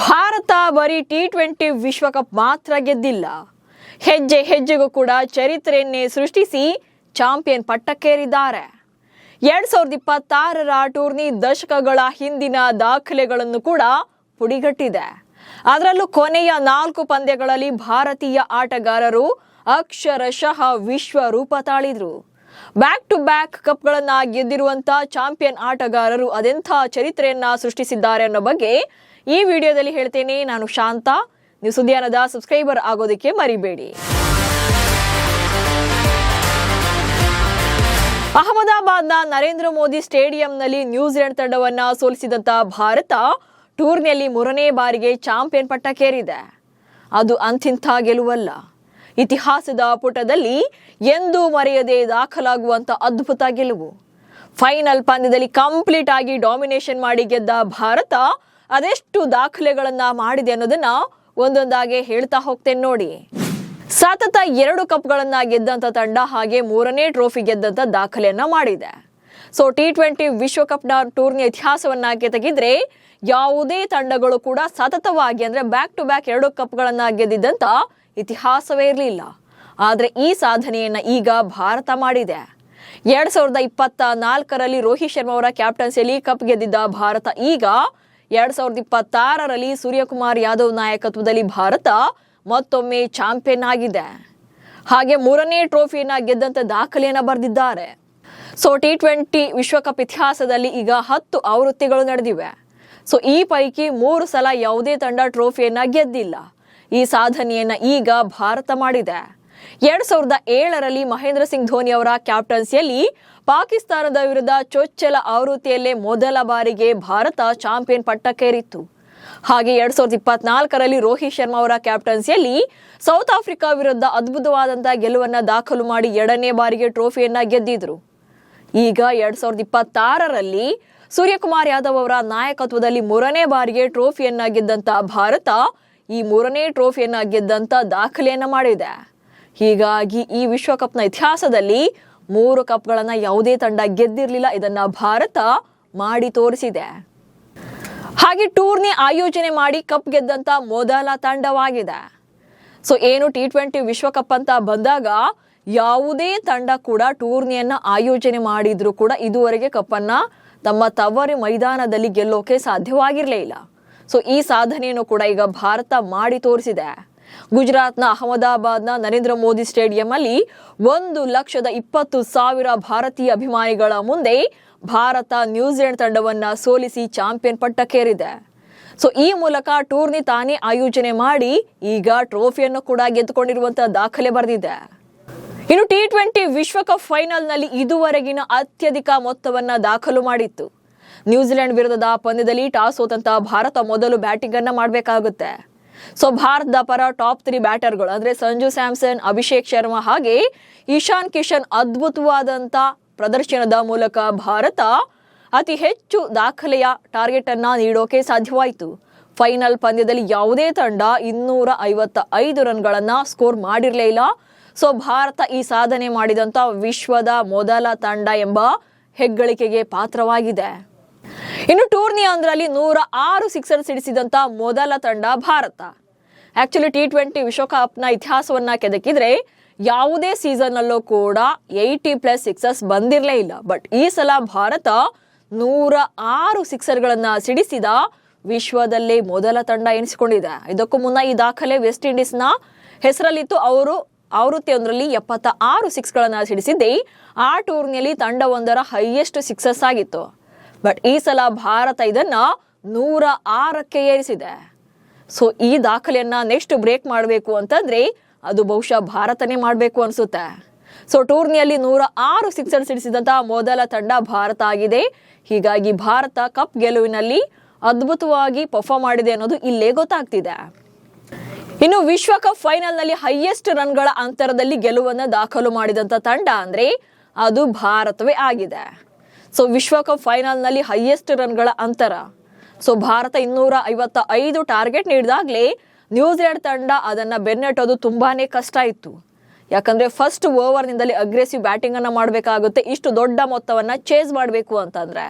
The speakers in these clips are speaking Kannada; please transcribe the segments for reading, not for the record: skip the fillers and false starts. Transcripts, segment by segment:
ಭಾರತ ಬರೀ ಟಿ20 ವಿಶ್ವಕಪ್ ಮಾತ್ರ ಗೆದ್ದಿಲ್ಲ, ಹೆಜ್ಜೆ ಹೆಜ್ಜೆಗೂ ಕೂಡ ಚರಿತ್ರೆಯನ್ನೇ ಸೃಷ್ಟಿಸಿ ಚಾಂಪಿಯನ್ ಪಟ್ಟಕ್ಕೇರಿದ್ದಾರೆ. 2026ರ ಟೂರ್ನಿ ದಶಕಗಳ ಹಿಂದಿನ ದಾಖಲೆಗಳನ್ನು ಕೂಡ ಪುಡಿಗಟ್ಟಿದೆ. ಅದರಲ್ಲೂ ಕೊನೆಯ 4 ಪಂದ್ಯಗಳಲ್ಲಿ ಭಾರತೀಯ ಆಟಗಾರರು ಅಕ್ಷರಶಃ ವಿಶ್ವರೂಪ ತಾಳಿದ್ರು. ಬ್ಯಾಕ್ ಟು ಬ್ಯಾಕ್ ಕಪ್ಗಳನ್ನ ಗೆದ್ದಿರುವಂತ ಚಾಂಪಿಯನ್ ಆಟಗಾರರು ಅದೆಂಥ ಚರಿತ್ರೆಯನ್ನ ಸೃಷ್ಟಿಸಿದ್ದಾರೆ ಅನ್ನೋ ಬಗ್ಗೆ ಈ ವಿಡಿಯೋದಲ್ಲಿ ಹೇಳ್ತೇನೆ. ನಾನು ಶಾಂತ. ನೀವು ಸುದ್ದಿಯಾನದ ಸಬ್ಸ್ಕ್ರೈಬರ್ ಆಗೋದಕ್ಕೆ ಮರಿಬೇಡಿ. ಅಹಮದಾಬಾದ್ನ ನರೇಂದ್ರ ಮೋದಿ ಸ್ಟೇಡಿಯಂನಲ್ಲಿ ನ್ಯೂಜಿಲೆಂಡ್ ತಂಡವನ್ನ ಸೋಲಿಸಿದಂತ ಭಾರತ ಟೂರ್ನಿಯಲ್ಲಿ 3ನೇ ಬಾರಿಗೆ ಚಾಂಪಿಯನ್ ಪಟ್ಟಕ್ಕೇರಿದೆ. ಅದು ಅಂತಿಂಥ ಗೆಲುವಲ್ಲ, ಇತಿಹಾಸದ ಪುಟದಲ್ಲಿ ಎಂದೂ ಮರೆಯದೆ ದಾಖಲಾಗುವಂತ ಅದ್ಭುತ ಗೆಲುವು. ಫೈನಲ್ ಪಂದ್ಯದಲ್ಲಿ ಕಂಪ್ಲೀಟ್ ಆಗಿ ಡಾಮಿನೇಷನ್ ಮಾಡಿ ಗೆದ್ದ ಭಾರತ ಅದೆಷ್ಟು ದಾಖಲೆಗಳನ್ನ ಮಾಡಿದೆ ಅನ್ನೋದನ್ನ ಒಂದೊಂದಾಗಿ ಹೇಳ್ತಾ ಹೋಗ್ತೇನೆ ನೋಡಿ. ಸತತ 2 ಕಪ್ಗಳನ್ನ ಗೆದ್ದಂತ ತಂಡ, ಹಾಗೆ 3ನೇ ಟ್ರೋಫಿ ಗೆದ್ದಂತ ದಾಖಲೆಯನ್ನ ಮಾಡಿದೆ. ಸೊ ಟಿ20 ವಿಶ್ವಕಪ್ನ ಟೂರ್ನಿ ಇತಿಹಾಸವನ್ನ ತೆಗೆದ್ರೆ ಯಾವುದೇ ತಂಡಗಳು ಕೂಡ ಸತತವಾಗಿ ಅಂದ್ರೆ ಬ್ಯಾಕ್ ಟು ಬ್ಯಾಕ್ 2 ಕಪ್ಗಳನ್ನ ಗೆದ್ದಿದ್ದಂತ ಇತಿಹಾಸವೇ ಇರಲಿಲ್ಲ. ಆದ್ರೆ ಈ ಸಾಧನೆಯನ್ನ ಈಗ ಭಾರತ ಮಾಡಿದೆ. 2024ರಲ್ಲಿ ರೋಹಿತ್ ಶರ್ಮಾ ಅವರ ಕ್ಯಾಪ್ಟನ್ಸಿಯಲ್ಲಿ ಕಪ್ ಗೆದ್ದಿದ್ದ ಭಾರತ ಈಗ 2026ರಲ್ಲಿ ಸೂರ್ಯಕುಮಾರ್ ಯಾದವ್ ನಾಯಕತ್ವದಲ್ಲಿ ಭಾರತ ಮತ್ತೊಮ್ಮೆ ಚಾಂಪಿಯನ್ ಆಗಿದೆ. ಹಾಗೆ 3ನೇ ಟ್ರೋಫಿಯನ್ನ ಗೆದ್ದಂತ ದಾಖಲೆಯನ್ನ ಬರೆದಿದ್ದಾರೆ. ಸೊ ಟಿ20 ವಿಶ್ವಕಪ್ ಇತಿಹಾಸದಲ್ಲಿ ಈಗ 10 ಆವೃತ್ತಿಗಳು ನಡೆದಿವೆ. ಸೊ ಈ ಪೈಕಿ 3 ಸಲ ಯಾವುದೇ ತಂಡ ಟ್ರೋಫಿಯನ್ನ ಗೆದ್ದಿಲ್ಲ. ಈ ಸಾಧನೆಯನ್ನ ಈಗ ಭಾರತ ಮಾಡಿದೆ. 2007ರಲ್ಲಿ ಮಹೇಂದ್ರ ಸಿಂಗ್ ಧೋನಿ ಅವರ ಕ್ಯಾಪ್ಟನ್ಸಿಯಲ್ಲಿ ಪಾಕಿಸ್ತಾನದ ವಿರುದ್ಧ ಚೊಚ್ಚಲ ಆವೃತ್ತಿಯಲ್ಲೇ ಮೊದಲ ಬಾರಿಗೆ ಭಾರತ ಚಾಂಪಿಯನ್ ಪಟ್ಟಕ್ಕೇರಿತ್ತು. ಹಾಗೆ 2024ರಲ್ಲಿ ರೋಹಿತ್ ಶರ್ಮಾ ಅವರ ಕ್ಯಾಪ್ಟನ್ಸಿಯಲ್ಲಿ ಸೌತ್ ಆಫ್ರಿಕಾ ವಿರುದ್ಧ ಅದ್ಭುತವಾದಂತಹ ಗೆಲುವನ್ನ ದಾಖಲು ಮಾಡಿ 2ನೇ ಬಾರಿಗೆ ಟ್ರೋಫಿಯನ್ನ ಗೆದ್ದಿದ್ರು. ಈಗ 2026ರಲ್ಲಿ ಸೂರ್ಯಕುಮಾರ್ ಯಾದವ್ ಅವರ ನಾಯಕತ್ವದಲ್ಲಿ 3ನೇ ಬಾರಿಗೆ ಟ್ರೋಫಿಯನ್ನ ಗೆದ್ದಂತ ಭಾರತ ಈ 3ನೇ ಟ್ರೋಫಿಯನ್ನ ಗೆದ್ದಂತ ದಾಖಲೆಯನ್ನ ಮಾಡಿದೆ. ಹೀಗಾಗಿ ಈ ವಿಶ್ವಕಪ್ನ ಇತಿಹಾಸದಲ್ಲಿ 3 ಕಪ್ಗಳನ್ನ ಯಾವುದೇ ತಂಡ ಗೆದ್ದಿರಲಿಲ್ಲ. ಇದನ್ನ ಭಾರತ ಮಾಡಿ ತೋರಿಸಿದೆ. ಹಾಗೆ ಟೂರ್ನಿ ಆಯೋಜನೆ ಮಾಡಿ ಕಪ್ ಗೆದ್ದಂತ ಮೊದಲ ತಂಡವಾಗಿದೆ. ಸೊ ಏನು ಟಿ20 ವಿಶ್ವಕಪ್ ಅಂತ ಬಂದಾಗ ಯಾವುದೇ ತಂಡ ಕೂಡ ಟೂರ್ನಿಯನ್ನ ಆಯೋಜನೆ ಮಾಡಿದ್ರು ಕೂಡ ಇದುವರೆಗೆ ಕಪ್ಪನ್ನ ತಮ್ಮ ತವರು ಮೈದಾನದಲ್ಲಿ ಗೆಲ್ಲೋಕೆ ಸಾಧ್ಯವಾಗಿರಲೇ ಇಲ್ಲ. ಸೊ ಈ ಸಾಧನೆಯನ್ನು ಕೂಡ ಈಗ ಭಾರತ ಮಾಡಿ ತೋರಿಸಿದೆ. ಗುಜರಾತ್ನ ಅಹಮದಾಬಾದ್ನ ನರೇಂದ್ರ ಮೋದಿ ಸ್ಟೇಡಿಯಂ ಅಲ್ಲಿ 1,20,000 ಭಾರತೀಯ ಅಭಿಮಾನಿಗಳ ಮುಂದೆ ಭಾರತ ನ್ಯೂಜಿಲೆಂಡ್ ತಂಡವನ್ನ ಸೋಲಿಸಿ ಚಾಂಪಿಯನ್ ಪಟ್ಟಕ್ಕೇರಿದೆ. ಸೊ ಈ ಮೂಲಕ ಟೂರ್ನಿ ತಾನೇ ಆಯೋಜನೆ ಮಾಡಿ ಈಗ ಟ್ರೋಫಿಯನ್ನು ಕೂಡ ಗೆದ್ದುಕೊಂಡಿರುವಂತಹ ದಾಖಲೆ ಬರೆದಿದೆ. ಇನ್ನು ಟಿ20 ವಿಶ್ವಕಪ್ ಫೈನಲ್ ನಲ್ಲಿ ಇದುವರೆಗಿನ ಅತ್ಯಧಿಕ ಮೊತ್ತವನ್ನ ದಾಖಲು ಮಾಡಿತ್ತು. ನ್ಯೂಜಿಲೆಂಡ್ ವಿರುದ್ಧದ ಪಂದ್ಯದಲ್ಲಿ ಟಾಸ್ ಸೋತಂತ ಭಾರತ ಮೊದಲು ಬ್ಯಾಟಿಂಗ್ ಅನ್ನ ಮಾಡಬೇಕಾಗುತ್ತೆ. ಸೊ ಭಾರತದ ಪರ ಟಾಪ್ 3 ಬ್ಯಾಟರ್ಗಳು ಅಂದ್ರೆ ಸಂಜು ಸ್ಯಾಮ್ಸನ್, ಅಭಿಷೇಕ್ ಶರ್ಮಾ ಹಾಗೆ ಇಶಾನ್ ಕಿಶನ್ ಅದ್ಭುತವಾದಂತ ಪ್ರದರ್ಶನದ ಮೂಲಕ ಭಾರತ ಅತಿ ಹೆಚ್ಚು ದಾಖಲೆಯ ಟಾರ್ಗೆಟ್ ಅನ್ನ ನೀಡೋಕೆ ಸಾಧ್ಯವಾಯಿತು. ಫೈನಲ್ ಪಂದ್ಯದಲ್ಲಿ ಯಾವುದೇ ತಂಡ 255 ರನ್ಗಳನ್ನ ಸ್ಕೋರ್ ಮಾಡಿರಲೇ ಇಲ್ಲ. ಸೊ ಭಾರತ ಈ ಸಾಧನೆ ಮಾಡಿದಂತ ವಿಶ್ವದ ಮೊದಲ ತಂಡ ಎಂಬ ಹೆಗ್ಗಳಿಕೆಗೆ ಪಾತ್ರವಾಗಿದೆ. ಇನ್ನು ಟೂರ್ನಿ ಅಂದ್ರಲ್ಲಿ 106 ಸಿಕ್ಸರ್ ಸಿಡಿಸಿದಂತ ಮೊದಲ ತಂಡ ಭಾರತ. ಆಕ್ಚುಲಿ ಟಿ20 ವಿಶ್ವಕಪ್ನ ಇತಿಹಾಸವನ್ನ ಕೆದಕಿದ್ರೆ ಯಾವುದೇ ಸೀಸನ್ ಅಲ್ಲೂ ಕೂಡ 80+ ಸಿಕ್ಸರ್ಸ್ ಬಂದಿರಲೇ ಇಲ್ಲ. ಬಟ್ ಈ ಸಲ ಭಾರತ 106 ಸಿಕ್ಸರ್ಗಳನ್ನ ಸಿಡಿಸಿದ ವಿಶ್ವದಲ್ಲೇ ಮೊದಲ ತಂಡ ಎನಿಸಿಕೊಂಡಿದೆ. ಇದಕ್ಕೂ ಮುನ್ನ ಈ ದಾಖಲೆ ವೆಸ್ಟ್ ಇಂಡೀಸ್ನ ಹೆಸರಲ್ಲಿತ್ತು. ಅವರು ಆವೃತ್ತಿಯೊಂದರಲ್ಲಿ 76 ಸಿಕ್ಸ್ಗಳನ್ನ ಸಿಡಿಸಿದ್ದೆ ಆ ಟೂರ್ನಿಯಲ್ಲಿ ತಂಡವೊಂದರ ಹೈಯೆಸ್ಟ್ ಸಿಕ್ಸಸ್ ಆಗಿತ್ತು. ಬಟ್ ಈ ಸಲ ಭಾರತ ಇದನ್ನ 106ಕ್ಕೆ ಏರಿಸಿದೆ. ಸೊ ಈ ದಾಖಲೆಯನ್ನ ನೆಕ್ಸ್ಟ್ ಬ್ರೇಕ್ ಮಾಡಬೇಕು ಅಂತಂದ್ರೆ ಅದು ಬಹುಶಃ ಭಾರತನೇ ಮಾಡಬೇಕು ಅನ್ಸುತ್ತೆ. ಸೊ ಟೂರ್ನಿಯಲ್ಲಿ 106 ಸಿಕ್ಸರ್ ಸಿಡಿಸಿದಂತಹ ಮೊದಲ ತಂಡ ಭಾರತ ಆಗಿದೆ. ಹೀಗಾಗಿ ಭಾರತ ಕಪ್ ಗೆಲುವಿನಲ್ಲಿ ಅದ್ಭುತವಾಗಿ ಪರ್ಫಾರ್ಮ್ ಮಾಡಿದೆ ಅನ್ನೋದು ಇಲ್ಲೇ ಗೊತ್ತಾಗ್ತಿದೆ. ಇನ್ನು ವಿಶ್ವಕಪ್ ಫೈನಲ್ ನಲ್ಲಿ ಹೈಯೆಸ್ಟ್ ರನ್ಗಳ ಅಂತರದಲ್ಲಿ ಗೆಲುವನ್ನ ದಾಖಲು ಮಾಡಿದಂತ ತಂಡ ಅಂದ್ರೆ ಅದು ಭಾರತವೇ ಆಗಿದೆ. ಸೊ ವಿಶ್ವಕಪ್ ಫೈನಲ್ ನಲ್ಲಿ ಹೈಯೆಸ್ಟ್ ರನ್ಗಳ ಅಂತರ. ಸೊ ಭಾರತ 255 ಟಾರ್ಗೆಟ್ ನೀಡಿದಾಗ್ಲೇ ನ್ಯೂಜಿಲೆಂಡ್ ತಂಡ ಅದನ್ನ ಬೆನ್ನಟ್ಟೋದು ತುಂಬಾನೇ ಕಷ್ಟ ಇತ್ತು. ಯಾಕಂದ್ರೆ ಫಸ್ಟ್ ಓವರ್ ನಿಂದಲೇ ಅಗ್ರೆಸಿವ್ ಬ್ಯಾಟಿಂಗ್ ಅನ್ನ ಮಾಡಬೇಕಾಗುತ್ತೆ ಇಷ್ಟು ದೊಡ್ಡ ಮೊತ್ತವನ್ನ ಚೇಸ್ ಮಾಡಬೇಕು ಅಂತಂದ್ರೆ.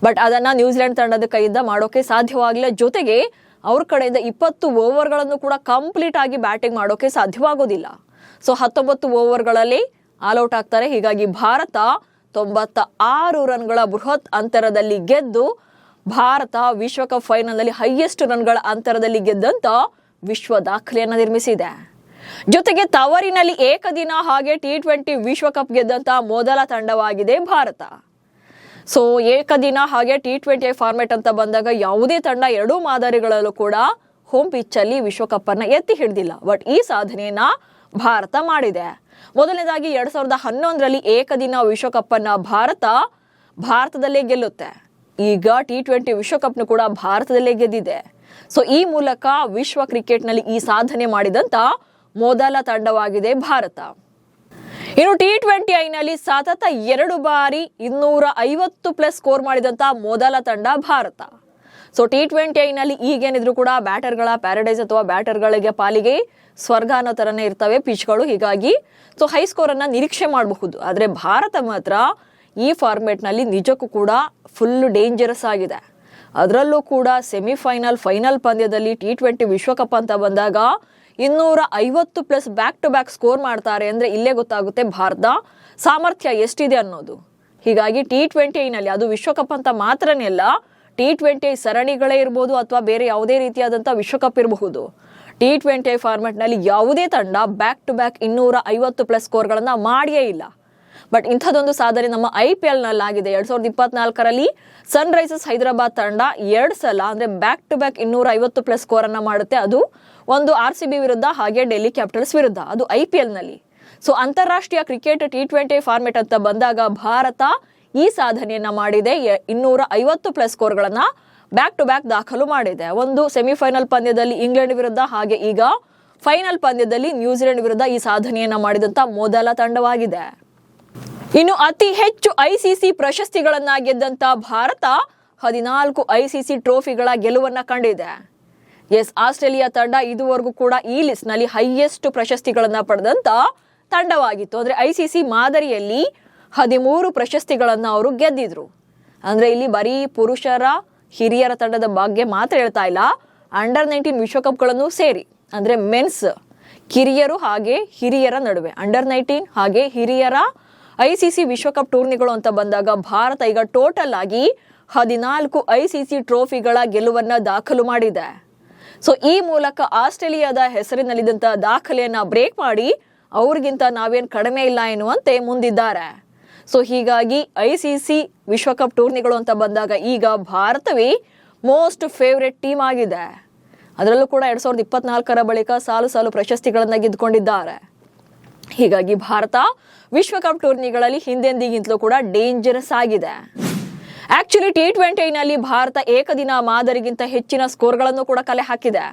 ಬಟ್ ಅದನ್ನ ನ್ಯೂಜಿಲೆಂಡ್ ತಂಡದ ಕೈಯಿಂದ ಮಾಡೋಕೆ ಸಾಧ್ಯವಾಗಿಲ್ಲ. ಜೊತೆಗೆ ಅವ್ರ ಕಡೆಯಿಂದ 20 ಓವರ್ಗಳನ್ನು ಕೂಡ ಕಂಪ್ಲೀಟ್ ಆಗಿ ಬ್ಯಾಟಿಂಗ್ ಮಾಡೋಕೆ ಸಾಧ್ಯವಾಗೋದಿಲ್ಲ. ಸೊ 19 ಓವರ್ಗಳಲ್ಲಿ ಆಲ್ಔಟ್ ಆಗ್ತಾರೆ. ಹೀಗಾಗಿ ಭಾರತ 96 ರನ್ಗಳ ಬೃಹತ್ ಅಂತರದಲ್ಲಿ ಗೆದ್ದು ಭಾರತ ವಿಶ್ವಕಪ್ ಫೈನಲ್ನಲ್ಲಿ ಹೈಯೆಸ್ಟ್ ರನ್ಗಳ ಅಂತರದಲ್ಲಿ ಗೆದ್ದಂತ ವಿಶ್ವ ದಾಖಲೆಯನ್ನು ನಿರ್ಮಿಸಿದೆ. ಜೊತೆಗೆ ತವರಿನಲ್ಲಿ ಏಕದಿನ ಹಾಗೆ T20 ವಿಶ್ವಕಪ್ ಗೆದ್ದಂತ ಮೊದಲ ತಂಡವಾಗಿದೆ ಭಾರತ. ಸೊ ಏಕದಿನ ಹಾಗೆ T20 ಫಾರ್ಮೆಟ್ ಅಂತ ಬಂದಾಗ ಯಾವುದೇ ತಂಡ ಎರಡೂ ಮಾದರಿಗಳಲ್ಲೂ ಕೂಡ ಹೋಮ್ ಪಿಚ್ ಅಲ್ಲಿ ವಿಶ್ವಕಪ್ ಅನ್ನ ಎತ್ತಿ ಹಿಡಿದಿಲ್ಲ. ಬಟ್ ಈ ಸಾಧನೆಯನ್ನ ಭಾರತ ಮಾಡಿದೆ. ಮೊದಲನೇದಾಗಿ 2011ರಲ್ಲಿ ಏಕದಿನ ವಿಶ್ವಕಪ್ ಅನ್ನ ಭಾರತದಲ್ಲೇ ಗೆಲ್ಲುತ್ತೆ. ಈಗ T20 ವಿಶ್ವಕಪ್ನು ಕೂಡ ಭಾರತದಲ್ಲೇ ಗೆದ್ದಿದೆ. ಸೊ ಈ ಮೂಲಕ ವಿಶ್ವ ಕ್ರಿಕೆಟ್ನಲ್ಲಿ ಈ ಸಾಧನೆ ಮಾಡಿದಂತ ಮೊದಲ ತಂಡವಾಗಿದೆ ಭಾರತ. ಇನ್ನು T20ನಲ್ಲಿ ಸತತ 2 ಬಾರಿ 250+ ಸ್ಕೋರ್ ಮಾಡಿದಂತ ಮೊದಲ ತಂಡ ಭಾರತ. ಸೊ T20ನಲ್ಲಿ ಈಗೇನಿದ್ರು ಕೂಡ ಬ್ಯಾಟರ್ಗಳ ಪ್ಯಾರಡೈಸ್ ಅಥವಾ ಬ್ಯಾಟರ್ಗಳಿಗೆ ಪಾಲಿಗೆ ಸ್ವರ್ಗ ಅನ್ನೋ ತರನೇ ಇರ್ತವೆ ಪಿಚ್ಗಳು. ಹೀಗಾಗಿ ಸೊ ಹೈ ಸ್ಕೋರ್ ಅನ್ನ ನಿರೀಕ್ಷೆ ಮಾಡಬಹುದು. ಆದ್ರೆ ಭಾರತ ಮಾತ್ರ ಈ ಫಾರ್ಮೆಟ್ನಲ್ಲಿ ನಿಜಕ್ಕೂ ಕೂಡ ಫುಲ್ ಡೇಂಜರಸ್ ಆಗಿದೆ. ಅದರಲ್ಲೂ ಕೂಡ ಸೆಮಿಫೈನಲ್ ಫೈನಲ್ ಪಂದ್ಯದಲ್ಲಿ T20 ವಿಶ್ವಕಪ್ ಅಂತ ಬಂದಾಗ 250+ ಬ್ಯಾಕ್ ಟು ಬ್ಯಾಕ್ ಸ್ಕೋರ್ ಮಾಡ್ತಾರೆ ಅಂದ್ರೆ ಇಲ್ಲೇ ಗೊತ್ತಾಗುತ್ತೆ ಭಾರತ ಸಾಮರ್ಥ್ಯ ಎಷ್ಟಿದೆ ಅನ್ನೋದು. ಹೀಗಾಗಿ T20ನಲ್ಲಿ ಅದು ವಿಶ್ವಕಪ್ ಅಂತ ಮಾತ್ರನೇ ಅಲ್ಲ, T20 ಸರಣಿಗಳೇ ಇರ್ಬೋದು ಅಥವಾ ಬೇರೆ ಯಾವುದೇ ರೀತಿಯಾದಂಥ ವಿಶ್ವಕಪ್ ಇರಬಹುದು, T20 ಫಾರ್ಮೆಟ್ನಲ್ಲಿ ಯಾವುದೇ ತಂಡ ಬ್ಯಾಕ್ ಟು ಬ್ಯಾಕ್ 250+ ಸ್ಕೋರ್ಗಳನ್ನ ಮಾಡಿಯೇ ಇಲ್ಲ. ಬಟ್ ಇಂಥದ್ದೊಂದು ಸಾಧನೆ ನಮ್ಮ IPL ನಲ್ಲಾಗಿದೆ. 2024ರಲ್ಲಿ ಸನ್ ರೈಸರ್ಸ್ ಹೈದರಾಬಾದ್ ತಂಡ 2 ಸಲ ಅಂದ್ರೆ ಬ್ಯಾಕ್ ಟು ಬ್ಯಾಕ್ 250+ ಸ್ಕೋರ್ ಅನ್ನ ಮಾಡುತ್ತೆ. ಅದು ಒಂದು RCB ವಿರುದ್ಧ ಹಾಗೆ ಡೆಲ್ಲಿ ಕ್ಯಾಪಿಟಲ್ಸ್ ವಿರುದ್ಧ, ಅದು IPL ನಲ್ಲಿ. ಸೊ ಅಂತಾರಾಷ್ಟ್ರೀಯ ಕ್ರಿಕೆಟ್ T20 ಫಾರ್ಮೆಟ್ ಅಂತ ಬಂದಾಗ ಭಾರತ ಈ ಸಾಧನೆಯನ್ನ ಮಾಡಿದೆ. 250+ ಸ್ಕೋರ್ಗಳನ್ನ ಬ್ಯಾಕ್ ಟು ಬ್ಯಾಕ್ ದಾಖಲು ಮಾಡಿದೆ. ಒಂದು ಸೆಮಿಫೈನಲ್ ಪಂದ್ಯದಲ್ಲಿ ಇಂಗ್ಲೆಂಡ್ ವಿರುದ್ಧ ಹಾಗೆ ಈಗ ಫೈನಲ್ ಪಂದ್ಯದಲ್ಲಿ ನ್ಯೂಜಿಲೆಂಡ್ ವಿರುದ್ಧ ಈ ಸಾಧನೆಯನ್ನ ಮಾಡಿದಂತ ಮೊದಲ ತಂಡವಾಗಿದೆ. ಇನ್ನು ಅತಿ ಹೆಚ್ಚು ICC ಪ್ರಶಸ್ತಿಗಳನ್ನ ಗೆದ್ದಂತ ಭಾರತ 14 ICC ಟ್ರೋಫಿಗಳ ಗೆಲುವನ್ನ ಕಂಡಿದೆ. ಆಸ್ಟ್ರೇಲಿಯಾ ತಂಡ ಇದುವರೆಗೂ ಕೂಡ ಈ ಲಿಸ್ಟ್ ನಲ್ಲಿ ಹೈಯೆಸ್ಟ್ ಪ್ರಶಸ್ತಿಗಳನ್ನ ಪಡೆದಂತ ತಂಡವಾಗಿತ್ತು. ಅಂದ್ರೆ ICC ಮಾದರಿಯಲ್ಲಿ 13 ಪ್ರಶಸ್ತಿಗಳನ್ನ ಅವರು ಗೆದ್ದಿದ್ರು. ಅಂದ್ರೆ ಇಲ್ಲಿ ಬರೀ ಪುರುಷರ ಹಿರಿಯರ ತಂಡದ ಬಗ್ಗೆ ಮಾತ್ರ ಹೇಳ್ತಾ ಇಲ್ಲ, ಅಂಡರ್-19 ವಿಶ್ವಕಪ್ಗಳನ್ನು ಸೇರಿ ಅಂದ್ರೆ ಮೆನ್ಸ್ ಕಿರಿಯರು ಹಾಗೆ ಹಿರಿಯರ ನಡುವೆ ಅಂಡರ್-19 ಹಾಗೆ ಹಿರಿಯರ ICC ವಿಶ್ವಕಪ್ ಟೂರ್ನಿಗಳು ಅಂತ ಬಂದಾಗ ಭಾರತ ಈಗ ಟೋಟಲ್ ಆಗಿ 14 ICC ಟ್ರೋಫಿಗಳ ಗೆಲುವನ್ನ ದಾಖಲು ಮಾಡಿದೆ. ಸೊ ಈ ಮೂಲಕ ಆಸ್ಟ್ರೇಲಿಯಾದ ಹೆಸರಿನಲ್ಲಿದ್ದಂತ ದಾಖಲೆಯನ್ನ ಬ್ರೇಕ್ ಮಾಡಿ ಅವ್ರಿಗಿಂತ ನಾವೇನ್ ಕಡಿಮೆ ಇಲ್ಲ ಎನ್ನುವಂತೆ ಮುಂದಿದ್ದಾರೆ. ಸೊ ಹೀಗಾಗಿ ICC ವಿಶ್ವಕಪ್ ಟೂರ್ನಿಗಳು ಅಂತ ಬಂದಾಗ ಈಗ ಭಾರತವೇ ಮೋಸ್ಟ್ ಫೇವರೆಟ್ ಟೀಮ್ ಆಗಿದೆ. ಅದರಲ್ಲೂ ಕೂಡ 2024ರ ಬಳಿಕ ಸಾಲು ಪ್ರಶಸ್ತಿಗಳನ್ನ ಗೆದ್ದುಕೊಂಡಿದ್ದಾರೆ. ಹೀಗಾಗಿ ಭಾರತ ವಿಶ್ವಕಪ್ ಟೂರ್ನಿಗಳಲ್ಲಿ ಹಿಂದೆಂದಿಗಿಂತಲೂ ಕೂಡ ಡೇಂಜರಸ್ ಆಗಿದೆ. ಆಕ್ಚುಲಿ T20ನಲ್ಲಿ ಭಾರತ ಏಕದಿನ ಮಾದರಿಗಿಂತ ಹೆಚ್ಚಿನ ಸ್ಕೋರ್ಗಳನ್ನು ಕೂಡ ಕಲೆ ಹಾಕಿದೆ.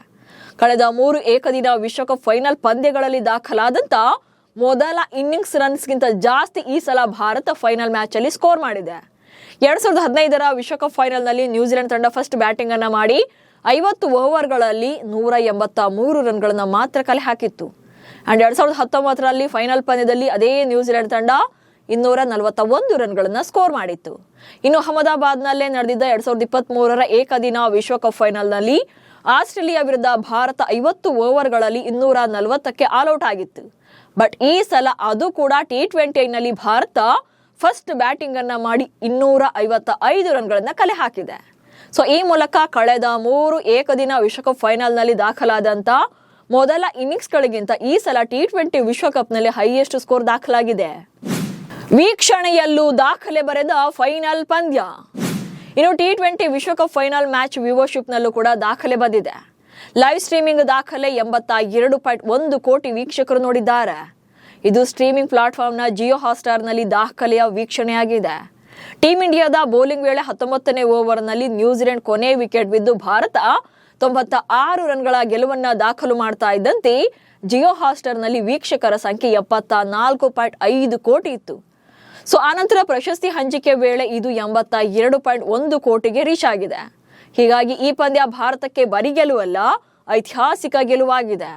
ಕಳೆದ 3 ಏಕದಿನ ವಿಶ್ವಕಪ್ ಫೈನಲ್ ಪಂದ್ಯಗಳಲ್ಲಿ ದಾಖಲಾದಂತ ಮೊದಲ ಇನ್ನಿಂಗ್ಸ್ ರನ್ಸ್ಗಿಂತ ಜಾಸ್ತಿ ಈ ಸಲ ಭಾರತ ಫೈನಲ್ ಮ್ಯಾಚ್ ಅಲ್ಲಿ ಸ್ಕೋರ್ ಮಾಡಿದೆ. 2015ರ ವಿಶ್ವಕಪ್ ಫೈನಲ್ ನಲ್ಲಿ ನ್ಯೂಜಿಲೆಂಡ್ ತಂಡ ಫಸ್ಟ್ ಬ್ಯಾಟಿಂಗ್ ಅನ್ನ ಮಾಡಿ 50 ಓವರ್ಗಳಲ್ಲಿ 183 ರನ್ಗಳನ್ನ ಮಾತ್ರ ಕಲೆ ಹಾಕಿತ್ತು. ಅಂಡ್ 2019ರಲ್ಲಿ ಫೈನಲ್ ಪಂದ್ಯದಲ್ಲಿ ಅದೇ ನ್ಯೂಜಿಲೆಂಡ್ ತಂಡ 241 ರನ್ಗಳನ್ನ ಸ್ಕೋರ್ ಮಾಡಿತ್ತು. ಇನ್ನು ಅಹಮದಾಬಾದ್ನಲ್ಲೇ ನಡೆದಿದ್ದ 2023ರ ಏಕದಿನ ವಿಶ್ವಕಪ್ ಫೈನಲ್ನಲ್ಲಿ ಆಸ್ಟ್ರೇಲಿಯಾ ವಿರುದ್ಧ ಭಾರತ 50 ಓವರ್ಗಳಲ್ಲಿ 240ಕ್ಕೆ ಆಲ್ಔಟ್ ಆಗಿತ್ತು. ಬಟ್ ಈ ಸಲ ಅದು ಕೂಡ T20ನಲ್ಲಿ ಭಾರತ ಫಸ್ಟ್ ಬ್ಯಾಟಿಂಗ್ ಅನ್ನ ಮಾಡಿ 255 ರನ್ಗಳನ್ನ ಕಲೆ ಹಾಕಿದೆ. ಸೊ ಈ ಮೂಲಕ ಕಳೆದ 3 ಏಕದಿನ ವಿಶ್ವಕಪ್ ಫೈನಲ್ನಲ್ಲಿ ದಾಖಲಾದಂತ ಮೊದಲ ಇನ್ನಿಂಗ್ಸ್ಗಳಿಗಿಂತ ಈ ಸಲ T20 ವಿಶ್ವಕಪ್ನಲ್ಲಿ ಹೈಯೆಸ್ಟ್ ಸ್ಕೋರ್ ದಾಖಲಾಗಿದೆ. ವೀಕ್ಷಣೆಯಲ್ಲೂ ದಾಖಲೆ ಬರೆದ ಫೈನಲ್ ಪಂದ್ಯ. ಇನ್ನು T20 ವಿಶ್ವಕಪ್ ಫೈನಲ್ ಮ್ಯಾಚ್ ವ್ಯೂವರ್ಶಿಪ್ನಲ್ಲೂ ಕೂಡ ದಾಖಲೆ ಬಂದಿದೆ. ಲೈವ್ ಸ್ಟ್ರೀಮಿಂಗ್ ದಾಖಲೆ 82.1 ಕೋಟಿ ವೀಕ್ಷಕರು ನೋಡಿದ್ದಾರೆ. ಇದು ಸ್ಟ್ರೀಮಿಂಗ್ ಪ್ಲಾಟ್ಫಾರ್ಮ್ನ ಜಿಯೋ ಹಾಟ್‌ಸ್ಟಾರ್ನಲ್ಲಿ ದಾಖಲೆಯ ವೀಕ್ಷಣೆಯಾಗಿದೆ. ಟೀಮ್ ಇಂಡಿಯಾದ ಬೌಲಿಂಗ್ ವೇಳೆ 19ನೇ ಓವರ್ನಲ್ಲಿ ನ್ಯೂಜಿಲೆಂಡ್ ಕೊನೆ ವಿಕೆಟ್ ಬಿದ್ದು ಭಾರತ 96 ರನ್ಗಳ ಗೆಲುವನ್ನ ದಾಖಲು ಮಾಡ್ತಾ ಇದ್ದಂತೆ ಜಿಯೋ ಹಾಟ್‌ಸ್ಟಾರ್ನಲ್ಲಿ ವೀಕ್ಷಕರ ಸಂಖ್ಯೆ 74.5 ಕೋಟಿ ಇತ್ತು. ಸೊ ಆನಂತರ ಪ್ರಶಸ್ತಿ ಹಂಚಿಕೆ ವೇಳೆ ಇದು 82.1 ಕೋಟಿಗೆ ರೀಚ್ ಆಗಿದೆ. ಹೀಗಾಗಿ ಈ ಪಂದ್ಯ ಭಾರತಕ್ಕೆ ಬರಿ ಗೆಲುವಲ್ಲ, ಐತಿಹಾಸಿಕ ಗೆಲುವಾಗಿದೆ.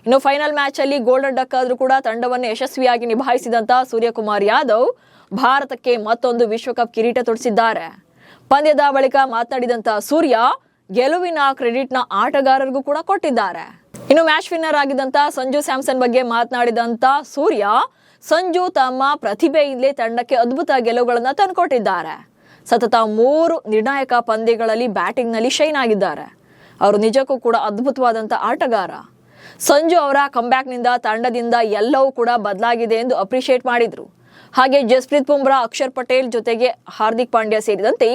ಇನ್ನು ಫೈನಲ್ ಮ್ಯಾಚ್ ಅಲ್ಲಿ ಗೋಲ್ಡನ್ ಡಕ್ ಆದ್ರೂ ಕೂಡ ತಂಡವನ್ನು ಯಶಸ್ವಿಯಾಗಿ ನಿಭಾಯಿಸಿದಂತ ಸೂರ್ಯಕುಮಾರ್ ಯಾದವ್ ಭಾರತಕ್ಕೆ ಮತ್ತೊಂದು ವಿಶ್ವಕಪ್ ಕಿರೀಟ ತೊಡಿಸಿದ್ದಾರೆ. ಪಂದ್ಯದ ಬಳಿಕ ಮಾತನಾಡಿದಂತ ಸೂರ್ಯ, ಗೆಲುವಿನ ಕ್ರೆಡಿಟ್ನ ಆಟಗಾರರಿಗೂ ಕೂಡ ಕೊಟ್ಟಿದ್ದಾರೆ. ಇನ್ನು ಮ್ಯಾಚ್ ವಿನ್ನರ್ ಆಗಿದ್ದಂತ ಸಂಜು ಸ್ಯಾಮ್ಸನ್ ಬಗ್ಗೆ ಮಾತನಾಡಿದಂತ ಸೂರ್ಯ, ಸಂಜು ತಮ್ಮ ಪ್ರತಿಭೆಯಿಂದಲೇ ತಂಡಕ್ಕೆ ಅದ್ಭುತ ಗೆಲುವುಗಳನ್ನ ತಂದುಕೊಟ್ಟಿದ್ದಾರೆ. ಸತತ 3 ನಿರ್ಣಾಯಕ ಪಂದ್ಯಗಳಲ್ಲಿ ಬ್ಯಾಟಿಂಗ್ನಲ್ಲಿ ಶೈನ್ ಆಗಿದ್ದಾರೆ. ಅವರು ನಿಜಕ್ಕೂ ಕೂಡ ಅದ್ಭುತವಾದಂಥ ಆಟಗಾರ. ಸಂಜು ಅವರ ಕಂಬ್ಯಾಕ್ನಿಂದ ತಂಡದಿಂದ ಎಲ್ಲವೂ ಕೂಡ ಬದಲಾಗಿದೆ ಎಂದು ಅಪ್ರಿಷಿಯೇಟ್ ಮಾಡಿದ್ರು. ಹಾಗೆ ಜಸ್ಪ್ರೀತ್ ಬುಮ್ರಾ, ಅಕ್ಷರ್ ಪಟೇಲ್ ಜೊತೆಗೆ ಹಾರ್ದಿಕ್ ಪಾಂಡ್ಯ ಸೇರಿದಂತೆ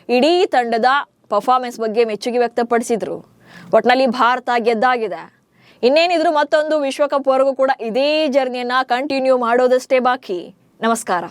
ಇಡೀ ತಂಡದ ಪರ್ಫಾರ್ಮೆನ್ಸ್ ಬಗ್ಗೆ ಮೆಚ್ಚುಗೆ ವ್ಯಕ್ತಪಡಿಸಿದ್ರು. ಒಟ್ನಲ್ಲಿ ಭಾರತ ಗೆದ್ದಾಗಿದೆ. ಇನ್ನೇನಿದ್ರು ಮತ್ತೊಂದು ವಿಶ್ವಕಪ್ ವರೆಗೂ ಕೂಡ ಇದೇ ಜರ್ನಿಯನ್ನ ಕಂಟಿನ್ಯೂ ಮಾಡೋದಷ್ಟೇ ಬಾಕಿ. ನಮಸ್ಕಾರ.